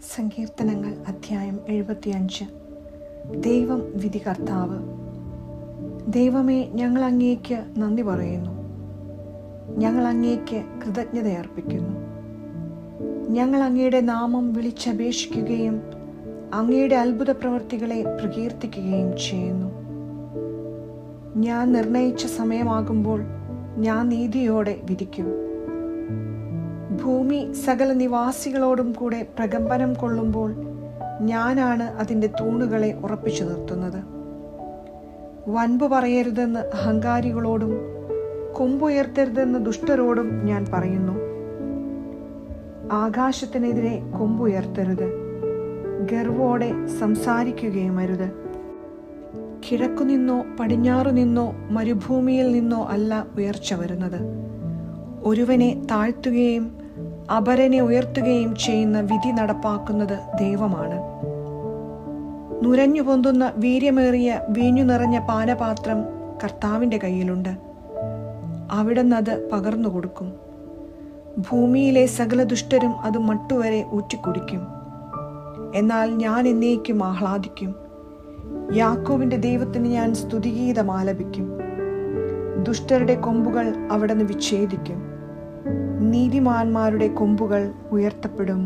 സങ്കീർത്തനങ്ങൾ അധ്യായം 75. ദൈവം വിധികർത്താവ്. ദൈവമേ, ഞങ്ങൾ അങ്ങേക്ക് നന്ദി പറയുന്നു. ഞങ്ങൾ അങ്ങേക്ക് കൃതജ്ഞതയർപ്പിക്കുന്നു. ഞങ്ങൾ അങ്ങയുടെ നാമം വിളിച്ചപേക്ഷിക്കുകയും അങ്ങയുടെ അത്ഭുത പ്രവൃത്തികളെ പ്രകീർത്തിക്കുകയും ചെയ്യുന്നു. ഞാൻ നിർണയിച്ച സമയമാകുമ്പോൾ ഞാൻ നീതിയോടെ വിധിക്കും. ഭൂമി സകല നിവാസികളോടും കൂടെ പ്രകമ്പനം കൊള്ളുമ്പോൾ ഞാനാണ് അതിൻ്റെ തൂണുകളെ ഉറപ്പിച്ചു നിർത്തുന്നത്. വൻപു പറയരുതെന്ന് അഹങ്കാരികളോടും കൊമ്പുയർത്തരുതെന്ന് ദുഷ്ടരോടും ഞാൻ പറയുന്നു. ആകാശത്തിനെതിരെ കൊമ്പുയർത്തരുത്, ഗർവോടെ സംസാരിക്കുകയും അരുത്. കിഴക്കുനിന്നോ പടിഞ്ഞാറു നിന്നോ മരുഭൂമിയിൽ നിന്നോ അല്ല ഉയർച്ച വരുന്നത്. ഒരുവനെ താഴ്ത്തുകയും അപരനെ ഉയർത്തുകയും ചെയ്യുന്ന വിധി നടപ്പാക്കുന്നത് ദൈവമാണ്. നുരഞ്ഞു പൊന്തുന്ന വീര്യമേറിയ വീഞ്ഞു നിറഞ്ഞ പാനപാത്രം കർത്താവിൻ്റെ കയ്യിലുണ്ട്. അവിടുന്ന് അത് പകർന്നു കൊടുക്കും. ഭൂമിയിലെ സകല ദുഷ്ടരും അത് മട്ടുവരെ ഊറ്റിക്കുടിക്കും. എന്നാൽ ഞാൻ എന്നേക്കും ആഹ്ലാദിക്കും. യാക്കോബിന്റെ ദൈവത്തിന് ഞാൻ സ്തുതിഗീതം ആലപിക്കും. ദുഷ്ടരുടെ കൊമ്പുകൾ അവിടുന്ന് വിച്ഛേദിക്കും. നീതിമാന്മാരുടെ കൊമ്പുകൾ ഉയർത്തപ്പെടും.